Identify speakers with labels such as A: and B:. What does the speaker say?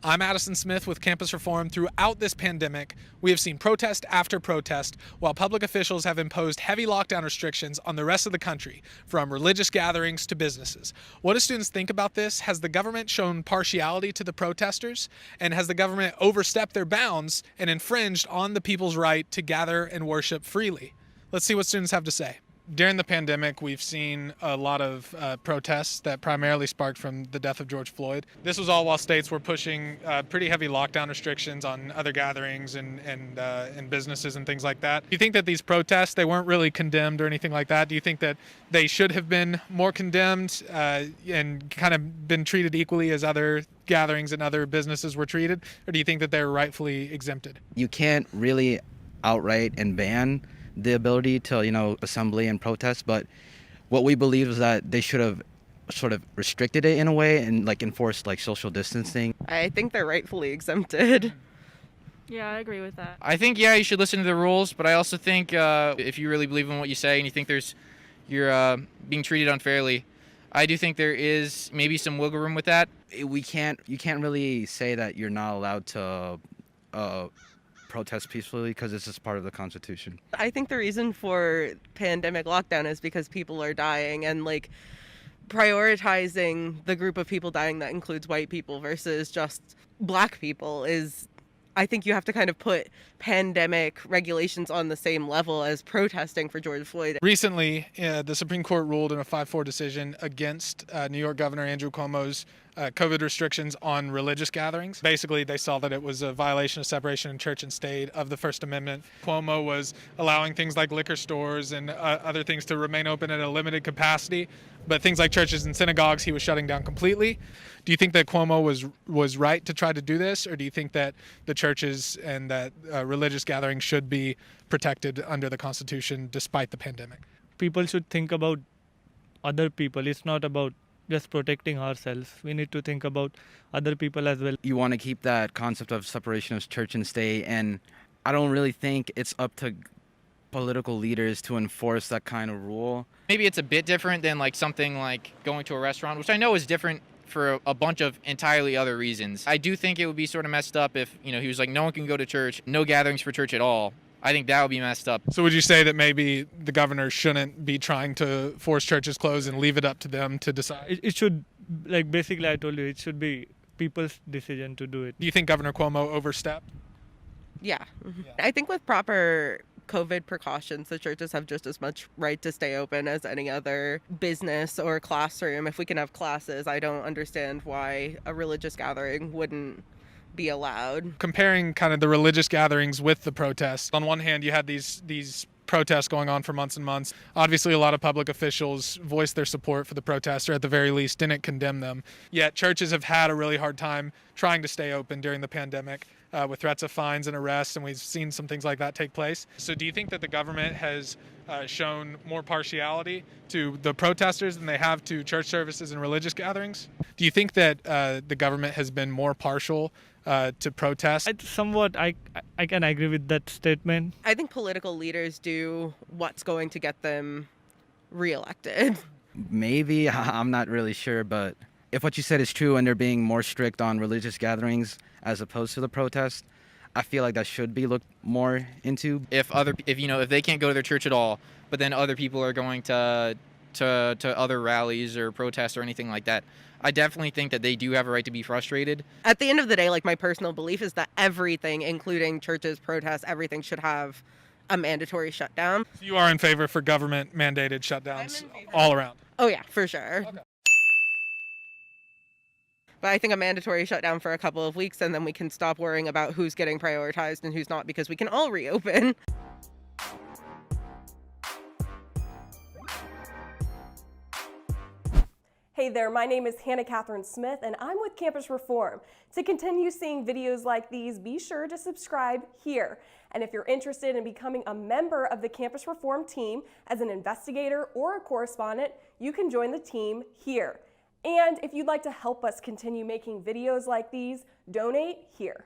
A: I'm Addison Smith with Campus Reform. Throughout this pandemic, we have seen protest after protest while public officials have imposed heavy lockdown restrictions on the rest of the country, from religious gatherings to businesses. What do students think about this? Has the government shown partiality to the protesters? And has the government overstepped their bounds and infringed on the people's right to gather and worship freely? Let's see what students have to say. During the pandemic, we've seen a lot of protests that primarily sparked from the death of George Floyd. This was all while states were pushing pretty heavy lockdown restrictions on other gatherings and businesses and things like that. Do you think that these protests, they weren't really condemned or anything like that? Do you think that they should have been more condemned and kind of been treated equally as other gatherings and other businesses were treated? Or do you think that they're rightfully exempted?
B: You can't really outright and ban the ability to, assembly and protest, but what we believe is that they should have sort of restricted it in a way and enforced social distancing.
C: I think they're rightfully exempted.
D: Yeah, I agree with that.
E: I think, you should listen to the rules, but I also think if you really believe in what you say and you think you're being treated unfairly, I do think there is maybe some wiggle room with that.
B: You can't really say that you're not allowed to protest peacefully because this is part of the Constitution.
C: I think the reason for pandemic lockdown is because people are dying, and prioritizing the group of people dying that includes white people versus just black people is, I think you have to kind of put pandemic regulations on the same level as protesting for George Floyd.
A: Recently, the Supreme Court ruled in a 5-4 decision against New York Governor Andrew Cuomo's COVID restrictions on religious gatherings. Basically, they saw that it was a violation of separation of church and state of the First Amendment. Cuomo was allowing things like liquor stores and other things to remain open at a limited capacity, but things like churches and synagogues he was shutting down completely. Do you think that Cuomo was right to try to do this, or do you think that the churches and that religious gatherings should be protected under the Constitution despite the pandemic?
F: People should think about other people. It's not about just protecting ourselves. We need to think about other people as well.
B: You want to keep that concept of separation of church and state, and I don't really think it's up to political leaders to enforce that kind of rule.
E: Maybe it's a bit different than something like going to a restaurant, which I know is different for a bunch of entirely other reasons. I do think it would be sort of messed up if, he was like, no one can go to church, no gatherings for church at all. I think that would be messed up.
A: So would you say that maybe the governor shouldn't be trying to force churches closed and leave it up to them to decide?
F: It should, basically I told you, it should be people's decision to do it.
A: Do you think Governor Cuomo overstepped?
C: Yeah. I think with proper COVID precautions, the churches have just as much right to stay open as any other business or classroom. If we can have classes, I don't understand why a religious gathering wouldn't be allowed.
A: Comparing kind of the religious gatherings with the protests, on one hand you had these protests going on for months and months. Obviously a lot of public officials voiced their support for the protests, or at the very least didn't condemn them. Yet churches have had a really hard time trying to stay open during the pandemic with threats of fines and arrests, and we've seen some things like that take place. So do you think that the government has shown more partiality to the protesters than they have to church services and religious gatherings? Do you think that the government has been more partial to protest?
F: Somewhat, I can agree with that statement.
C: I think political leaders do what's going to get them reelected.
B: Maybe, I'm not really sure, but if what you said is true and they're being more strict on religious gatherings as opposed to the protest, I feel like that should be looked more into.
E: If they can't go to their church at all, but then other people are going to other rallies or protests or anything like that, I definitely think that they do have a right to be frustrated.
C: At the end of the day, my personal belief is that everything, including churches, protests, everything should have a mandatory shutdown.
A: So you are in favor for government mandated shutdowns all around?
C: Oh yeah, for sure.
A: Okay.
C: But I think a mandatory shutdown for a couple of weeks, and then we can stop worrying about who's getting prioritized and who's not, because we can all reopen.
G: Hey there, my name is Hannah Catherine Smith, and I'm with Campus Reform. To continue seeing videos like these, be sure to subscribe here. And if you're interested in becoming a member of the Campus Reform team as an investigator or a correspondent, you can join the team here. And if you'd like to help us continue making videos like these, donate here.